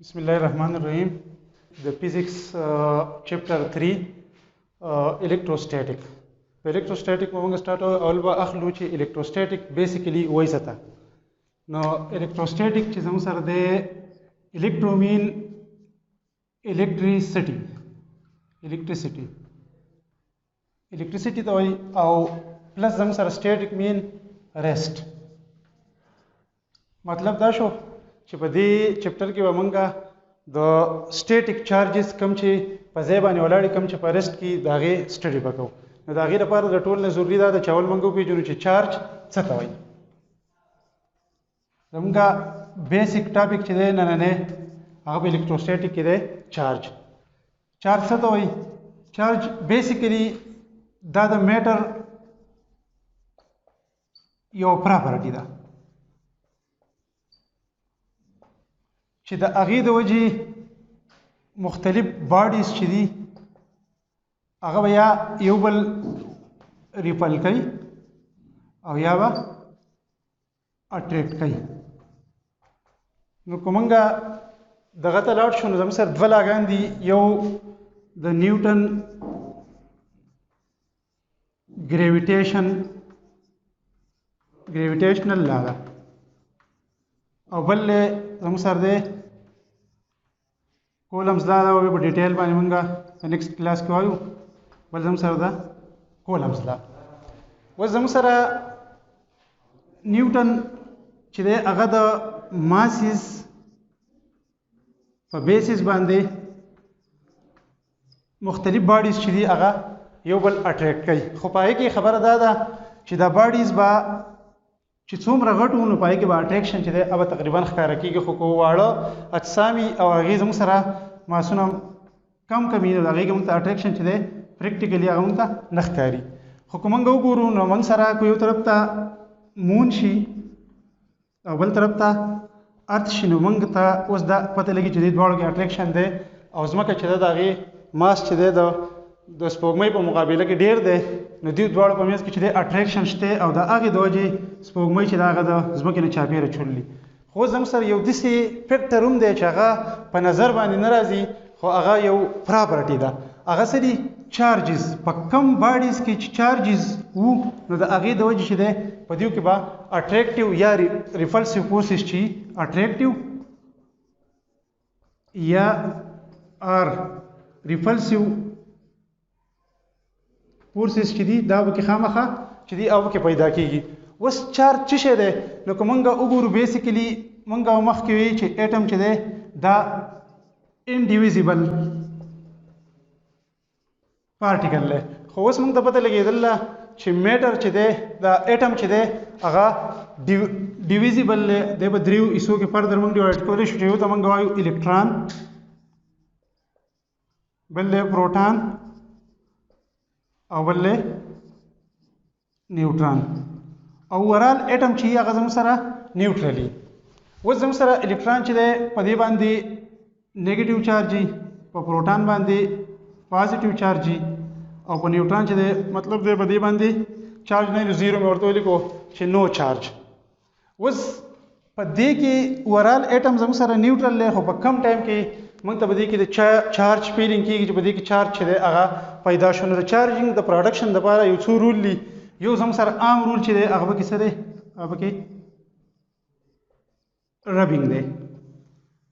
Bismillahirrahmanirrahim. The physics chapter 3 electrostatic. Electrostatic موږ start اول به اخلو چې electrostatic basically وایي څه ته. نو electrostatic چې زموږ سره د electro mean electricity ته وایي او پلس زموږ سره static mean rest. مطلب دا شو چې په دې چپټر کې به موږ د سټیټیک چارجز کم چې په ځای باندې ولاړې کم چې په رست کې د هغې سټډي به کوو. نو د هغې لپاره د ټول نه ضروري ده چې اول موږ وپېژنو چې چارج څه ته وایي. زموږ بیسیک ټاپک چې دی نننی هغه په الکتروسټیټیک کې دی چارج. چارج څه ته وایي؟ چارج بیسیکلی دا د میټر یو پراپرټي ده چې د هغې د وجې مختلف باډیز چې دي هغه به یا یو بل ریپل کوي او یا به اټریکټ کوي. نو که موږ دغه ته لاړ شو نو زموږ سره دوه لاګان دي. یو د نیوټن ګریویټیشنل لا ده او بل زموږ سره دی کولمز لا ده او په ډیټیل باندې موږ نیکسټ کلاس کې وایو. بل زموږ سره ده کولمز لا. اوس زموږ سره نیوټن چې دی هغه د ماسز په بیسس باندې مختلف باډیز چې دي هغه یو بل اټریکټ کوي. خو په هغې کې خبره دا ده چې دا باډیز به چې څومره غټ وو نو په هغې کې به اټریکشن چې دی هغه تقریبا ښکاره کېږي. خو که واړه اجسامي او هغې زموږ سره ماسونه کم وي نو د هغې کې موږ ته اټریکشن چې دی پریکټیکلي هغه موږ ته نه ښکاري. خو که موږ وګورو نو موږ سره که یو طرف ته مون شي او بل طرف ته ارت شي نو موږ ته اوس دا پته لګي چې دې دواړو کې اټریکشن دی او ځمکه چې ده د هغې ماس چې دی د سپوږمۍ په مقابله کې ډېر دی. نو دې دواړو په منځ کې چې دی اټریکشن شته او د هغې د وجې سپوږمۍ چې ده هغه د ځمکې نه چاپېره چولي. خو زموږ سره یو داسې فیکټر هم دی چې هغه په نظر باندې نه راځي خو هغه یو پراپرټي ده. هغه څه دي؟ چارجز. په کم باډیز کې چې چارجز وو نو د هغې د وجې چې دی په دې کې به اټریکټیو یا ریفلسیو فورسز چې اټریکټیو یا آر ریفلسیو فورسز چې دي دا به کې خامخا چې دي او کې پیدا کېږي. اوس چارج څه شی دی؟ نو که موږ وګورو بیسیکلي موږ مخکې وایي چې ایټم چې دی دا انډیویزیبل پارټیکل دی. خو اوس موږ ته پته لګېدله چې میټر چې دی دا ایټم چې دی هغه ډیویزیبل دی. دی په دریو حصو کې فردر موږ ډیوایډ کولی شو چې یو ته موږ وایو الکتران، بل دی پروټان او بل دی نیوټران. او اوورال ایټم چې هغه زموږ سره نیوټرلي. اوس زموږ سره الکتران چې دی په دې باندې نیګیټیو چارج وي، په پروټان باندې پازیټیو چارج وي او په نیوټران چې دی مطلب دی په دې باندې چارج نه وي. زیرو مې ورته ولیکو چې نو چارج. اوس په دې کې اوورال ایټم زموږ سره نیوټرل دی خو په کم ټایم کې موږ ته په دې کې د چارج فیلینګ کېږي چې په دې کې چارج چې دی هغه پیدا شو. نو د چارجینګ د پروډکشن دپاره یو څو رول دي. یو زموږ سره عام رول چې دی هغه پکې څه دی؟ هغه پکې ربینګ دی.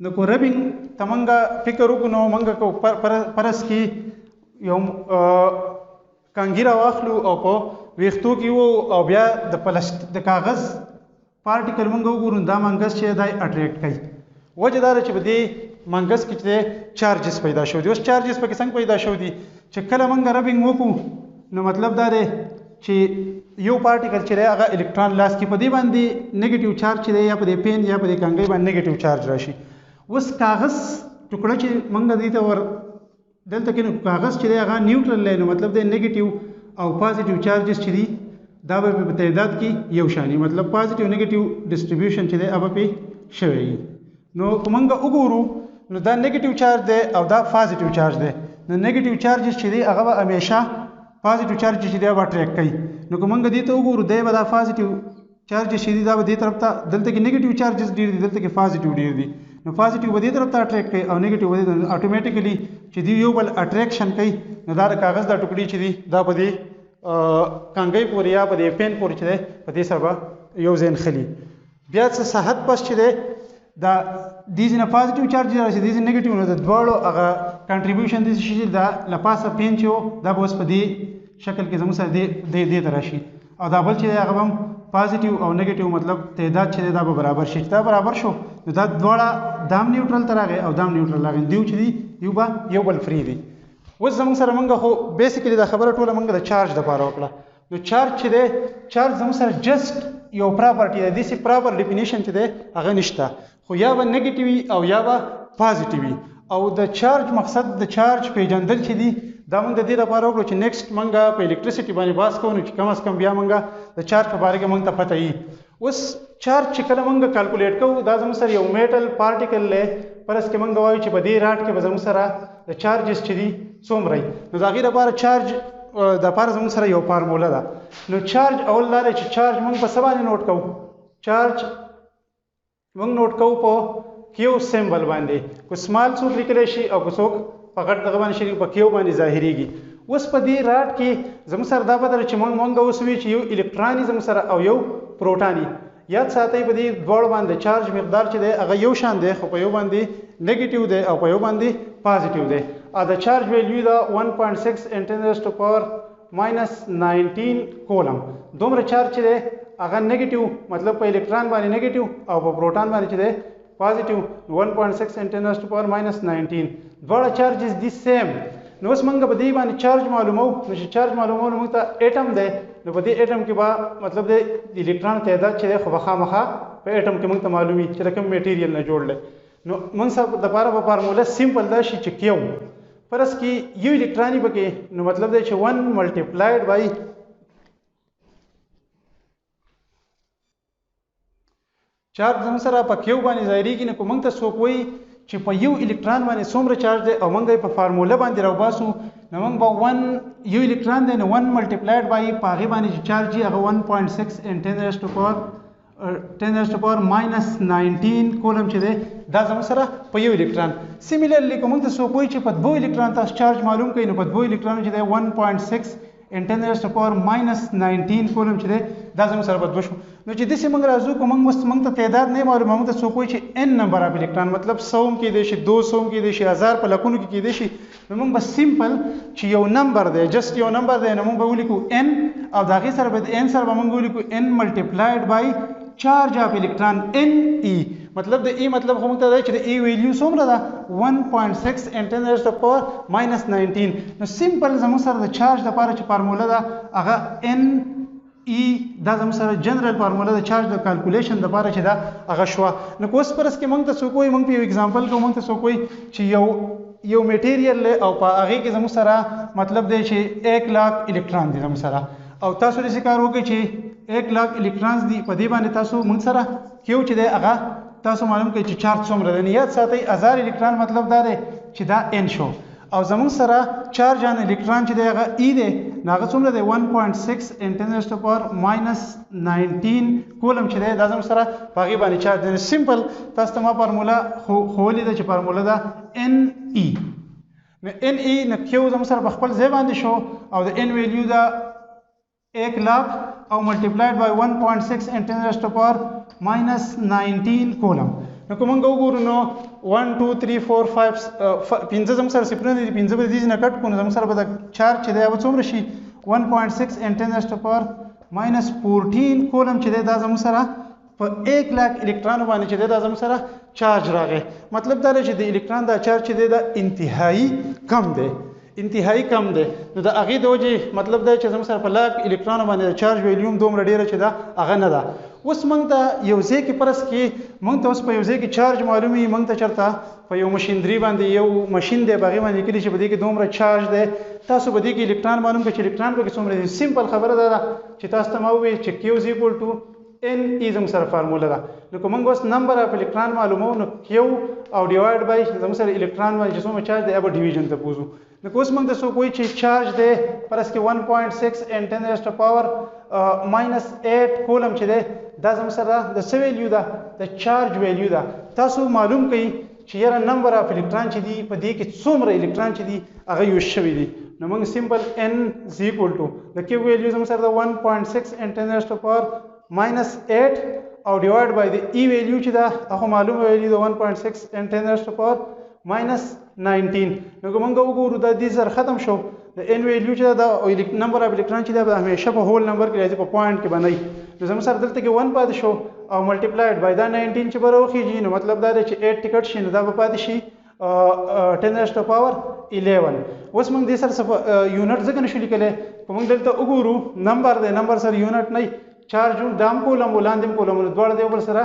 نو که ربینګ ته موږ فکر وکړو نو موږ که پرس کې یو کانګیره واخلو او په ویښتو کې وو او بیا د کاغذ پارټیکل موږ وګورو دا منګس چې دی اټریکټ کوي. وجه دا ده چې په دې منګس کې چې چارجز پیدا شو دي. اوس چارجز پکې څنګه پیدا شو دي چې کله موږ ربینګ وکړو نو مطلب دا دی چې یو پارټیکل چې دی هغه الکترون لاس کې په دې باندې نیګیټیو چارج چې دی یا په دې پین یا په دې کانګۍ باندې نیګیټیو چارج راشي. اوس کاغذ ټوکړه چې موږ دې ته دلته کې نو کاغذ چې دی هغه نیوټرل دی نو مطلب دی نیګیټیو او پازیټیو چارجز چې دي دا به په تعداد کې یو شانی مطلب پازیټیو نیګیټیو ډسټریبیوشن چې دی هغه پې شوی. نو که موږ وګورو نو دا نیگیټیو چارج دی او دا پازیټیو چارج دی. نو نیگیټیو چارجز چې دی هغه به همیشه پازیټیو چارج چې دی هغه اټریکټ کوي. نو که موږ دې ته وګورو دی به دا پازیټیو چارج شي دا به دې طرف ته دلته کې نیگیټیو چارجز ډیر دي دلته کې پازیټیو ډیر دي نو پازیټیو به دې طرف ته اټریکټ کوي او نیگیټیو به دې اتوماتیکلی چې دی یو بل اټریکشن کوي نو دا کاغذ دا ټوکړي چې دي دا به دې کانګي پورې یا به دې پین پورې چې دی په دې سره یو ځین خلی بیا څه صحت پس چې دی دا دیز نه پازیټیو چارج راشي دیز نیگیټیو نه د دواړو هغه کنټریبیوشن د شي دا لپاسه پین چې دا به اوس په دې شکل کې زموږ سره دې ته راشي او دا بل چې هغه هم پازیټیو او نیگیټیو مطلب تعداد چې دا به برابر شي دا برابر شو نو دا دواړه دام نیوټرل ته راغی او دام نیوټرل راغی دیو چې دی یو به یو بل فری دی اوس زموږ سره موږ خو بیسیکلی دا خبره ټوله موږ د چارج لپاره وکړه نو چارج چې دی چارج زموږ سره جست یو پراپرټي ده دسی پراپر ډیفینیشن چې ده هغه نشته خو یا به نیگیټیوي او یا به پازیټیوي او د چارج مقصد د چارج پیژندل چې دي دا موږ د دې لپاره وکړو چې نیکسټ موږ په الکتریسيټي باندې باس کوو چې کم از کم بیا موږ د چارج په باره کې موږ ته پته وي اوس چارج چې کله موږ کیلکولیټ کوو دا زموږ سره یو میټل پارټیکل لې پرس کې موږ وایو چې په دې راټ کې به زموږ سره د چارجز چې دي څومره نو دا غیر لپاره چارج د لپاره زموږ سره یو فارموله ده نو چارج اول لاره چې چارج موږ په څه باندې نوٹ کوو چارج موږ نوٹ کوو په کیو سیمبل باندې کو سمال څوک لیکلی شي او کو څوک په غټ دغه باندې شي په کیو باندې ظاهریږي اوس په دې راټ کې زموږ سره دا پته چې موږ اوس وی چې یو الکترون زموږ سره او یو پروټون یاد ساتئ په دې دوړ باندې چارج مقدار چې دی هغه یو شان دی خو په یو باندې نیگیټیو دی او په یو باندې پازیټیو دی ا د چارج ویلیو دا 1.6 × 10⁻⁻19 کولم دومره چارج چې دی هغه نیگیټیو مطلب په الکترون باندې نیگیټیو او په پروټون باندې چې دی پازیټیو 1.6 × 10⁻⁻19 دواړه چارجز دي سیم نو اوس موږ په دې باندې چارج معلومو نو چې چارج معلومو نو موږ ته اټم دی نو په دې اټم کې به مطلب د الکترون تعداد چې دی خو خامخا په اټم کې موږ ته معلومي چې کوم میټیریل نه جوړ دی نو موږ سره د لپاره په فارموله سیمپل دا شي چې کیو فرض کې یو الکترونی پکې نو مطلب دی چې 1 ملټیپلایډ بای چارج زموږ سره په کیو باندې ظاهریږي نو موږ ته څوک وایي چې په یو الکترون باندې څومره چارج دی او موږ په فارموله باندې راوباسو نو موږ به 1 یو الکترون دی نو 1 ملټیپلایډ بای په هغې باندې چې چارج یې هغه 1.6 × 10⁻⁻19 کولم چې دی دا زموږ سره په یو الکترون سیمیلرلی که موږ ته څوک وایي چې په دوه الکترون تاسو چارج معلوم کړئ نو په دوه الکترون چې دی 1.6 × 10⁻⁻19 کولم چې دی دا زموږ سره په دوه شو نو چې داسې موږ راځو که موږ ته تعداد نه معلومه موږ ته څوک وایي چې n نمبر اف الکترون مطلب 100 هم کېدی شي 200 هم کېدی شي 1000 په لکونو کې کېدی شي نو موږ به سیمپل چې یو نمبر دی جست یو نمبر دی نو موږ به ولیکو n او د هغې سره به n سره به موږ ولیکو n ملټیپلایډ بای چارج اف الکترون n e مطلب د ای مطلب خو موږ ته دی چې د ای ویلیو څومره ده 1.6 × 10⁻⁻19 نو سیمپل زموږ سره د چارج لپاره چې فارموله ده هغه n ای دا زموږ سره جنرال فارموله د چارج د کیلکولیشن لپاره چې دا هغه شوه نو اوس پرس کې موږ ته څوک وایي موږ په یو اگزامپل کې موږ ته څوک وایي چې یو میټیریل او په هغې کې زموږ سره مطلب دی چې 1 لاک الکترون دي زموږ سره او تاسو داسې کار وکړئ چې 1 لاک الکترونز دي په دې باندې تاسو موږ سره کیو چې دی هغه تاسو معلوم کړئ چې چارج څومره دی یاد ساتئ 1000 الکترون مطلب دا دی چې دا n شو او زموږ سره چارج ان الکترون چې دی هغه ای دی نو هغه څومره دی 1.6 × 10⁻⁻19 کولم چې دی دا زموږ سره په هغې باندې چارج دی سیمپل تاسو ته ما فارموله ښوولې ده چې فارموله ده n e نو n e نو کیو زموږ سره په خپل ځای باندې شو او د n ویلیو ده 1 لاک او ملټیپلایډ بای 1.6 × 10⁻⁻19 کولم نو که موږ وګورو نو 1 2 3 4 5 پنځه زموږ سره صفرونه دي پنځه به د دې نه کټ کړو نو زموږ سره به د چارج چې دی هغه څومره شي 1.6 × 10⁻⁻14 کولم چې دی دا زموږ سره په 1 لاک الکترون باندې چې دی دا زموږ سره چارج راغی مطلب دا دی چې د الکترون دا چارج چې دی دا انتهایی کم دی انتهایی کم دی نو د هغې د وجې مطلب دی چې زموږ سره په لاک الکترونو باندې د چارج ویلیوم دومره ډېره چې دا هغه نه ده اوس موږ ته یو ځای کې فرض کې موږ ته اوس په یو ځای کې چارج معلوم وي موږ ته چېرته په یو مشینري باندې یو مشین دی په هغې باندې لیکلي چې په دې کې دومره چارج دی تاسو په دې کې الکترون معلوم کړئ چې الکترون پکې څومره دي سیمپل خبره دا ده چې تاسو ته ما وویل چې کیو از ایکول ټو n ای زموږ سره فارموله ده نو که موږ اوس نمبر اف الکترون معلومو نو کیو او ډیوایډ بای زموږ سره الکترون باندې چې څومره چارج دی هغه ډیویژن ته بوځو نو اوس موږ د څوک وایي چې چارج دی فرض کې 1.6 and 10 raised to power -8 کولم چې دی دا زموږ سره د څه ویلیو ده د چارج ویلیو ده تاسو معلوم کړئ چې یاره نمبر اف الکترون چې دی په دې کې څومره الکترون چې دی هغه یوز شوي دي نو موږ سمپل n is equal to د کې ویلیو زموږ سره د 1.6 and 10 raised to power -8 او ډیوایډ بای د ای ویلیو چې دا هغه معلومه ویلیو د 1.6 and 10 raised to power -19 نو کوم موږ وګورو دا دې سره ختم شو د n ویلیو چې دا نمبر اف الکترون چې دا همیشه په هول نمبر کې راځي په پوینټ کې باندې نو زموږ سره دلته کې 1 پاتې شو او ملټیپلایډ بای دا 19 چې بروخیږي نو مطلب دا دی چې 8 ټیکټ شي نو دا به پاتې شي 10 raised to power 11 اوس موږ دې سره یونټ ځکه نشو لیکلی په موږ دلته وګورو نمبر دی نمبر سره یونټ نه چارج دام کولم ولاندې کولم دوړ دی بل سره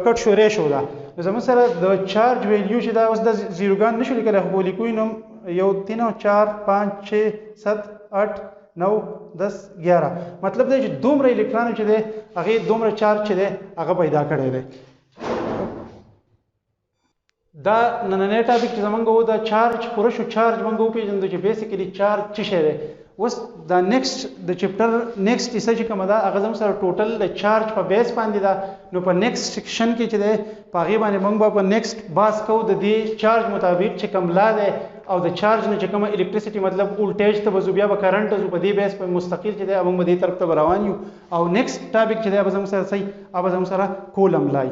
کټ شو ریشو دا زموږ سره د چارج ویلیو چې دا اوس د زیروګان نشو لیکلی خو لیکوي نو 1 3 4 5 6 7 8 9 10 11 مطلب دی چې دومره الکترون چې دی هغه دومره چارج چې دی هغه پیدا کړی دی دا نننی ټاپک چې زمونږ وو د چارج پوره شو چارج مونږ وپېژندو چې بیسیکلی چارج څه شی دی اوس دا نیکسټ د چپټر نیکسټ حصه چې کومه ده هغه زموږ سره ټوټل د چارج په بیس باندې ده نو په نیکسټ سیکشن کې چې دی په هغې باندې مونږ به په نیکسټ باس کوو د دې چارج مطابق چې کوم لا دی او د چارج نه چې کومه الکتریسټي مطلب وولټیج ته به ځو بیا به کرنټ ته ځو په دې بیس په مستقل چې دی موږ به دې طرف ته به روان یو او نیکسټ ټاپک چې دی به زموږ سره صحیح به زموږ سره کولم لای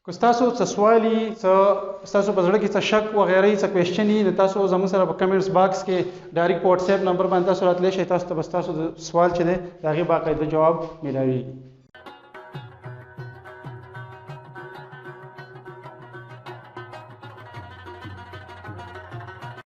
که ستاسو څه سوال وي ستاسو په زړه کې څه شک وغیره څه کوېشچن وي نو تاسو زموږ سره په کمنټس باکس کې ډایرکټ په وټساپ نمبر باندې تاسو راتلی شئ تاسو ته به ستاسو د سوال چې دی د هغې باقاعده جواب میلاویږي